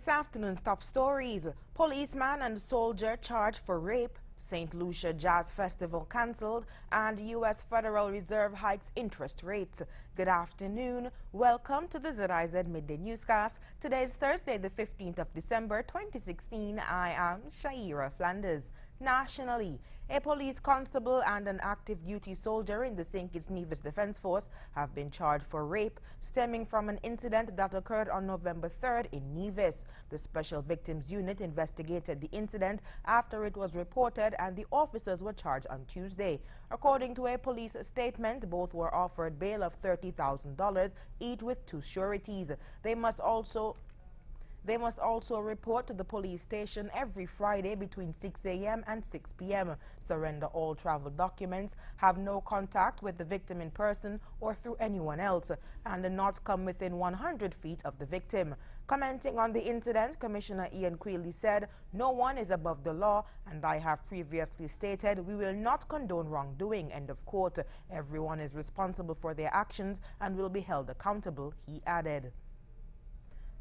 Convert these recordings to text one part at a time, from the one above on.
This afternoon's top stories. Policeman and soldier charged for rape. St. Lucia Jazz Festival cancelled, and U.S. Federal Reserve hikes interest rates. Good afternoon. Welcome to the ZIZ Midday Newscast. Today is Thursday, the 15th of December, 2016. I am Shaira Flanders. Nationally, a police constable and an active duty soldier in the St. Kitts Nevis Defense Force have been charged for rape stemming from an incident that occurred on November 3rd in Nevis. The Special Victims Unit investigated the incident after it was reported, and the officers were charged on Tuesday. According to a police statement, both were offered bail of $30,000 each with 2 sureties. They must also report to the police station every Friday between 6 a.m. and 6 p.m., surrender all travel documents, have no contact with the victim in person or through anyone else, and not come within 100 feet of the victim. Commenting on the incident, Commissioner Ian Quealy said, "No one is above the law, and I have previously stated we will not condone wrongdoing," end of quote. Everyone is responsible for their actions and will be held accountable, he added.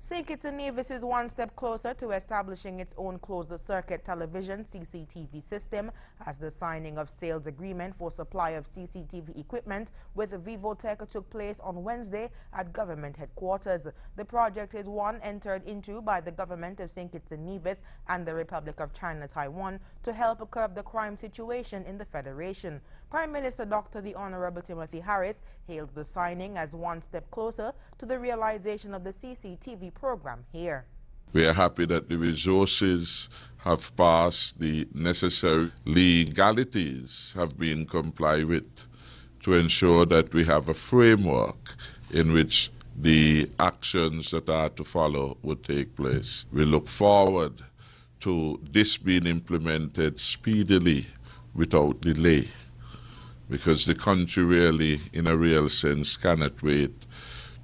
St. Kitts and Nevis is one step closer to establishing its own closed-circuit television CCTV system as the signing of sales agreement for supply of CCTV equipment with Vivotech took place on Wednesday at government headquarters. The project is one entered into by the government of St. Kitts and Nevis and the Republic of China Taiwan to help curb the crime situation in the Federation. Prime Minister Dr. the Honorable Timothy Harris hailed the signing as one step closer to the realization of the CCTV program here. We are happy that the resources have passed, the necessary legalities have been complied with to ensure that we have a framework in which the actions that are to follow would take place. We look forward to this being implemented speedily without delay, because the country really, in a real sense, cannot wait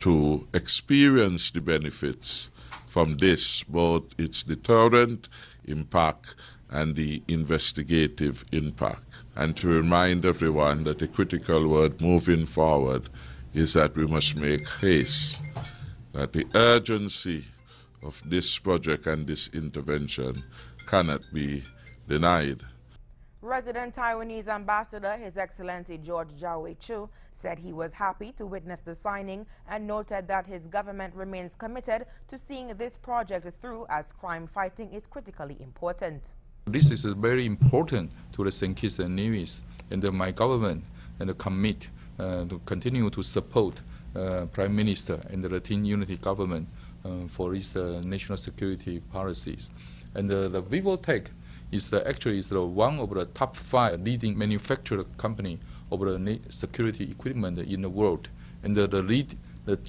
to experience the benefits from this, both its deterrent impact and the investigative impact. And to remind everyone that the critical word moving forward is that we must make haste, that the urgency of this project and this intervention cannot be denied. Resident Taiwanese Ambassador His Excellency George Jiawei Chu said he was happy to witness the signing and noted that his government remains committed to seeing this project through, as crime fighting is critically important. This is very important to the St. Kitts and Nevis, and my government and commit to continue to support Prime Minister and the Team Unity government for its national security policies. And the Vivotech is actually one of the top 5 leading manufacturer company of the security equipment in the world, and the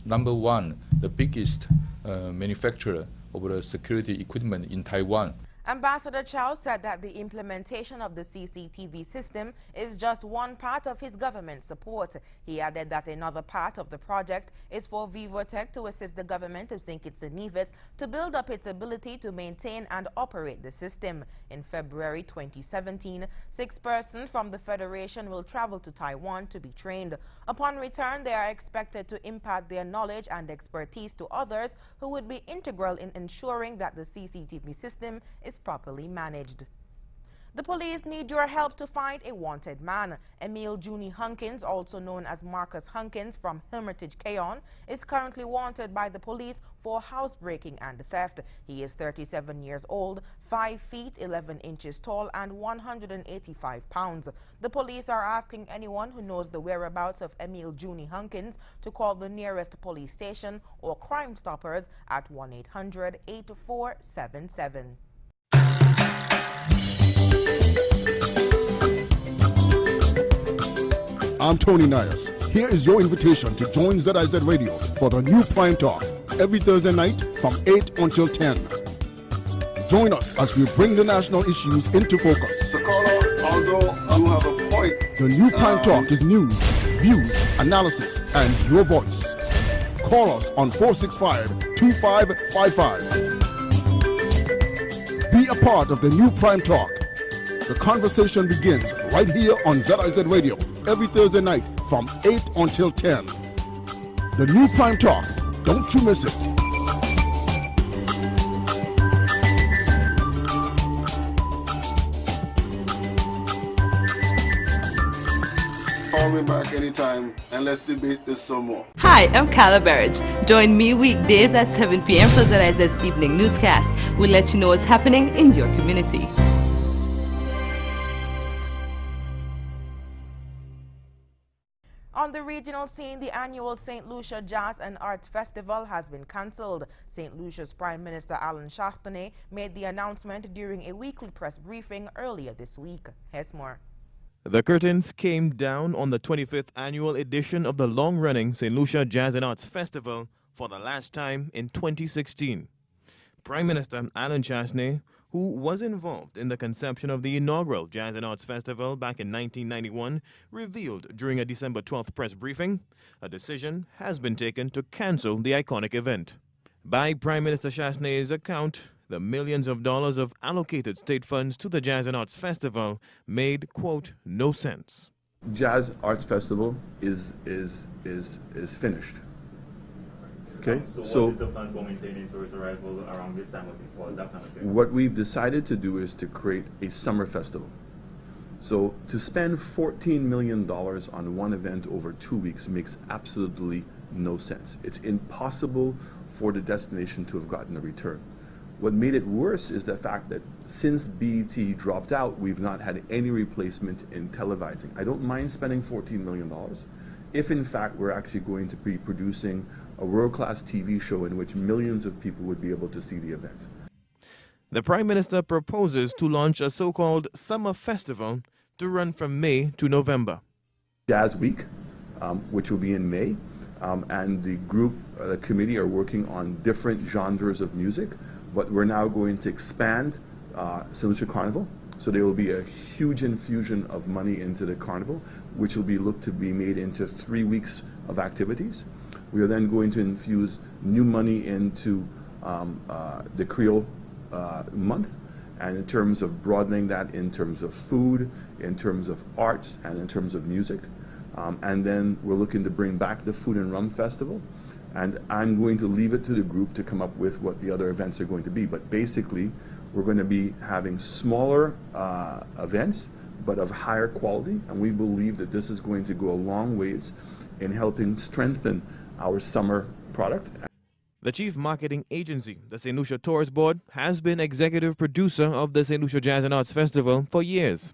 number 1, the biggest manufacturer of the security equipment in Taiwan. Ambassador Chow said that the implementation of the CCTV system is just one part of his government support. He added that another part of the project is for Vivotech to assist the government of St. Kitts and Nevis to build up its ability to maintain and operate the system. In February 2017, 6 persons from the Federation will travel to Taiwan to be trained. Upon return, they are expected to impart their knowledge and expertise to others who would be integral in ensuring that the CCTV system is properly managed. The police need your help to find a wanted man. Emil Juni Hunkins, also known as Marcus Hunkins from Hermitage, Cayon, is currently wanted by the police for housebreaking and theft. He is 37 years old, 5 feet 11 inches tall, and 185 pounds. The police are asking anyone who knows the whereabouts of Emil Juni Hunkins to call the nearest police station or Crime Stoppers at 1-800-8477. I'm Tony Nias. Here is your invitation to join ZIZ Radio for the new Prime Talk every Thursday night from 8 until 10. Join us as we bring the national issues into focus. So, caller, although you have a point, the new Prime Talk is news, views, analysis, and your voice. Call us on 465-2555. Be a part of the new Prime Talk. The conversation begins right here on ZIZ Radio every Thursday night from 8 until 10. The new Prime Talk. Don't you miss it. Call me back anytime and let's debate this some more. Hi, I'm Carla Berridge. Join me weekdays at 7 p.m. for ZIZ's evening newscast. We'll let you know what's happening in your community. On the regional scene, the annual St. Lucia Jazz and Arts Festival has been cancelled. St. Lucia's Prime Minister Alan Chastanet made the announcement during a weekly press briefing earlier this week. Here's more. The curtains came down on the 25th annual edition of the long-running St. Lucia Jazz and Arts Festival for the last time in 2016. Prime Minister Alan Chastanet, who was involved in the conception of the inaugural Jazz and Arts Festival back in 1991, revealed during a December 12th press briefing, a decision has been taken to cancel the iconic event. By Prime Minister Chastanet's account, the millions of dollars of allocated state funds to the Jazz and Arts Festival made, quote, no sense. Jazz Arts Festival is finished. Okay, so what is the plan for maintaining tourist arrival around this time of the that time of year? What we've decided to do is to create a summer festival. So to spend $14 million on one event over 2 weeks makes absolutely no sense. It's impossible for the destination to have gotten a return. What made it worse is the fact that since BET dropped out, we've not had any replacement in televising. I don't mind spending $14 million if in fact we're actually going to be producing a world-class TV show in which millions of people would be able to see the event. The Prime Minister proposes to launch a so-called summer festival to run from May to November. Jazz Week, which will be in May, and the group, the committee are working on different genres of music, but we're now going to expand St. Lucia Carnival. So there will be a huge infusion of money into the carnival, which will be looked to be made into 3 weeks of activities. We are then going to infuse new money into the Creole month, and in terms of broadening that in terms of food, in terms of arts, and in terms of music. And then we're looking to bring back the Food and Rum Festival. And I'm going to leave it to the group to come up with what the other events are going to be. But basically, we're going to be having smaller events, but of higher quality. And we believe that this is going to go a long ways in helping strengthen our summer product. The chief marketing agency, the St. Lucia Tourist Board, has been executive producer of the St. Lucia Jazz and Arts Festival for years.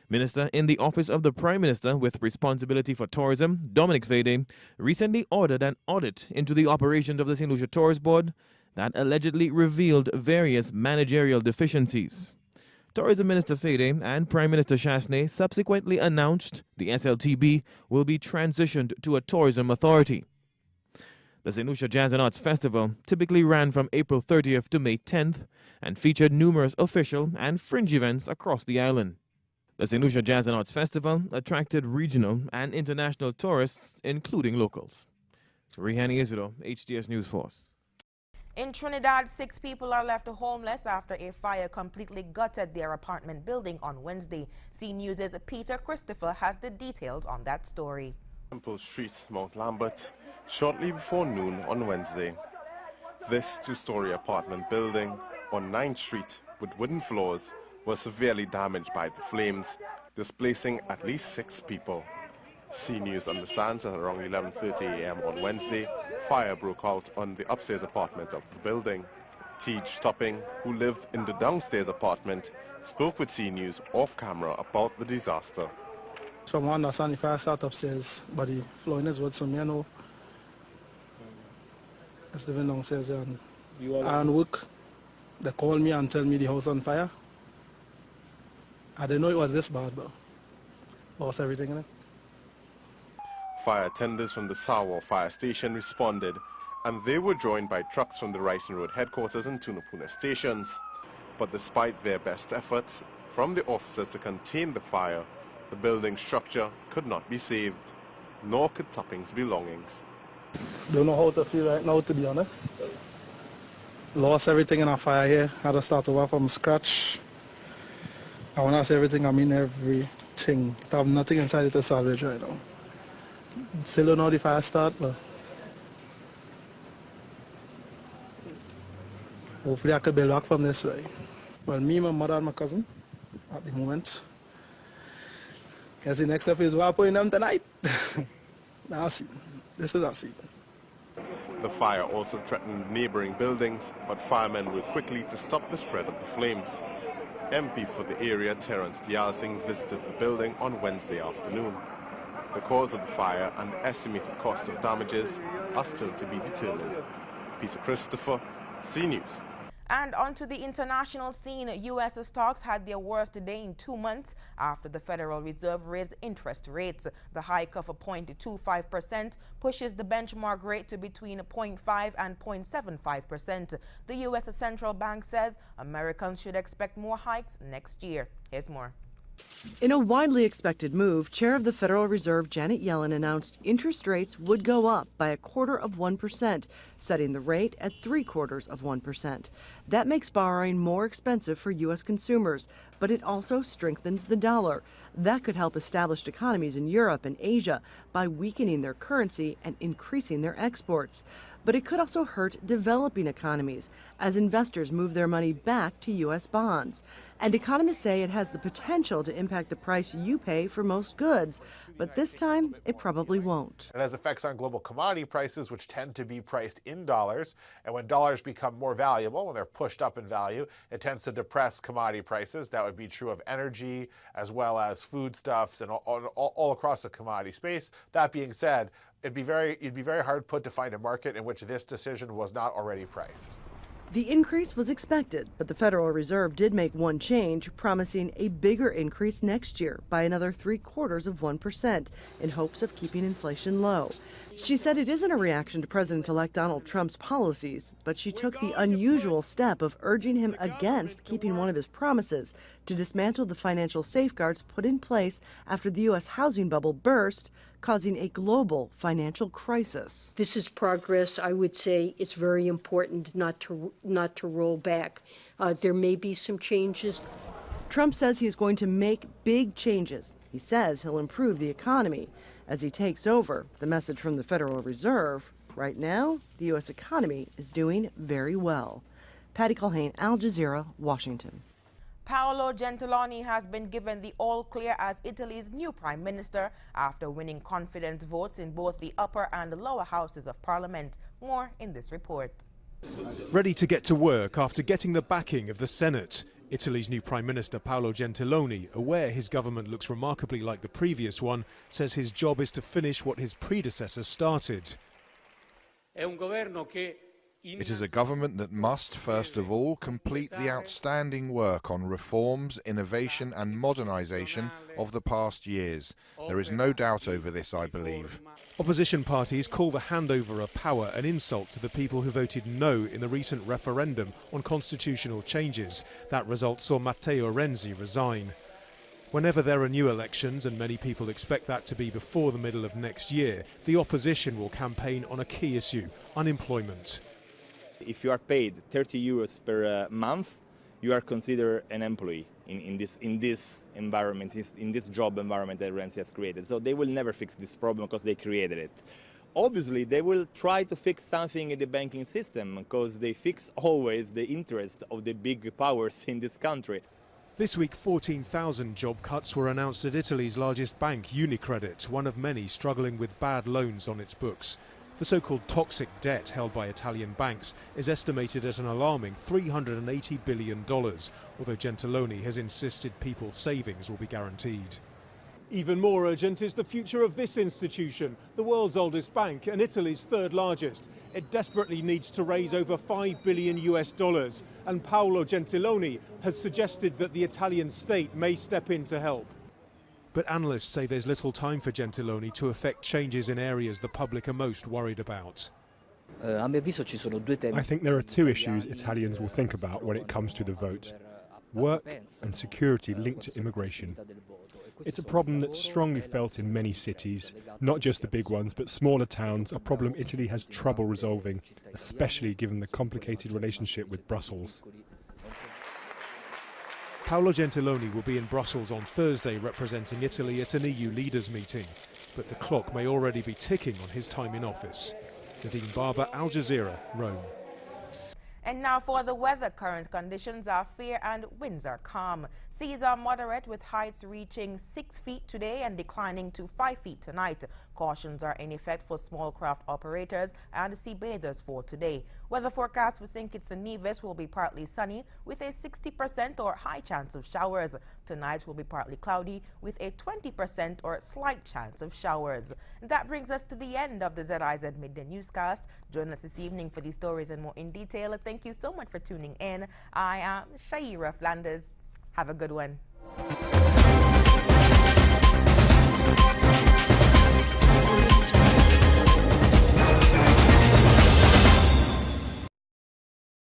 Minister in the Office of the Prime Minister with responsibility for tourism, Dominic Fede, recently ordered an audit into the operations of the St. Lucia Tourist Board that allegedly revealed various managerial deficiencies. Tourism Minister Fede and Prime Minister Chastanet subsequently announced the SLTB will be transitioned to a tourism authority. The St. Lucia Jazz and Arts Festival typically ran from April 30th to May 10th and featured numerous official and fringe events across the island. The St. Lucia Jazz and Arts Festival attracted regional and international tourists, including locals. Rihani Isidore, HTS News Force. In Trinidad, 6 people are left homeless after a fire completely gutted their apartment building on Wednesday. CNews' Peter Christopher has the details on that story. Temple Street, Mount Lambert, shortly before noon on Wednesday. This 2-story apartment building on 9th Street with wooden floors was severely damaged by the flames, displacing at least 6 people. CNews understands that around 11:30 a.m. on Wednesday, fire broke out on the upstairs apartment of the building. Tej Topping, who lived in the downstairs apartment, spoke with CNews off camera about the disaster. From one understand the fire start upstairs, but the flooring is wood, so me I know it's living downstairs and work. They call me and tell me the house on fire. I didn't know it was this bad, but lost everything in it. Fire tenders from the Sawa fire station responded, and they were joined by trucks from the Rising Road headquarters and Tunapuna stations. But despite their best efforts from the officers to contain the fire, the building structure could not be saved, nor could Topping's belongings. Don't know how to feel right now, to be honest. Lost everything in a fire here. Had to start over from scratch. I want to say everything, I mean everything. I have nothing inside it to salvage right now. Still don't know the fire start, but hopefully I could build back from this way. Well, me, my mother and my cousin, at the moment, Guess the next step is we're putting them tonight. Now see, this is our season. The fire also threatened neighboring buildings, but firemen worked quickly to stop the spread of the flames. MP for the area, Terence Dialsing, visited the building on Wednesday afternoon. The cause of the fire and the estimated cost of damages are still to be determined. Peter Christopher, C News. And onto the international scene, U.S. stocks had their worst day in 2 months after the Federal Reserve raised interest rates. The hike of 0.25% pushes the benchmark rate to between 0.5 and 0.75%. The U.S. Central Bank says Americans should expect more hikes next year. Here's more. In a widely expected move, Chair of the Federal Reserve Janet Yellen announced interest rates would go up by 0.25%, setting the rate at 0.75%. That makes borrowing more expensive for U.S. consumers, but it also strengthens the dollar. That could help established economies in Europe and Asia by weakening their currency and increasing their exports. But it could also hurt developing economies as investors move their money back to U.S. bonds. And economists say it has the potential to impact the price you pay for most goods. But this time, it probably won't. It has effects on global commodity prices, which tend to be priced in dollars. And when dollars become more valuable, when they're pushed up in value, it tends to depress commodity prices. That would be true of energy as well as foodstuffs and all across the commodity space. That being said, it'd be very hard put to find a market in which this decision was not already priced. The increase was expected, but the Federal Reserve did make one change, promising a bigger increase next year by another 0.75% in hopes of keeping inflation low. She said it isn't a reaction to President-elect Donald Trump's policies, but she took the unusual step of urging him against keeping one of his promises to dismantle the financial safeguards put in place after the U.S. housing bubble burst, causing a global financial crisis. This is progress. I would say it's very important not to roll back. There may be some changes. Trump says he is going to make big changes. He says he'll improve the economy. As he takes over, the message from the Federal Reserve, right now, the U.S. economy is doing very well. Patty Culhane, Al Jazeera, Washington. Paolo Gentiloni has been given the all-clear as Italy's new prime minister after winning confidence votes in both the upper and lower houses of parliament. More in this report. Ready to get to work after getting the backing of the Senate. Italy's new Prime Minister Paolo Gentiloni, aware his government looks remarkably like the previous one, says his job is to finish what his predecessors started. It is a government that must, first of all, complete the outstanding work on reforms, innovation and modernisation of the past years. There is no doubt over this, I believe. Opposition parties call the handover of power an insult to the people who voted no in the recent referendum on constitutional changes. That result saw Matteo Renzi resign. Whenever there are new elections, and many people expect that to be before the middle of next year, the opposition will campaign on a key issue: unemployment. If you are paid 30 euros per month, you are considered an employee in this environment, in this job environment that Renzi has created. So they will never fix this problem because they created it. Obviously, they will try to fix something in the banking system because they fix always the interest of the big powers in this country. This week, 14,000 job cuts were announced at Italy's largest bank, Unicredit, one of many struggling with bad loans on its books. The so-called toxic debt held by Italian banks is estimated at an alarming $380 billion, although Gentiloni has insisted people's savings will be guaranteed. Even more urgent is the future of this institution, the world's oldest bank and Italy's third largest. It desperately needs to raise over $5 billion, and Paolo Gentiloni has suggested that the Italian state may step in to help. But analysts say there's little time for Gentiloni to effect changes in areas the public are most worried about. I think there are two issues Italians will think about when it comes to the vote: work and security linked to immigration. It's a problem that's strongly felt in many cities, not just the big ones, but smaller towns, a problem Italy has trouble resolving, especially given the complicated relationship with Brussels. Paolo Gentiloni will be in Brussels on Thursday representing Italy at an EU leaders meeting, but the clock may already be ticking on his time in office. Nadine Barber, Al Jazeera, Rome. And now for the weather. Current conditions are fair and winds are calm. Seas are moderate with heights reaching 6 feet today and declining to 5 feet tonight. Cautions are in effect for small craft operators and sea bathers for today. Weather forecast for St. Kitts and Nevis will be partly sunny with a 60% or high chance of showers. Tonight will be partly cloudy with a 20% or slight chance of showers. And that brings us to the end of the ZIZ Midday Newscast. Join us this evening for these stories and more in detail. Thank you so much for tuning in. I am Shaira Flanders. Have a good one.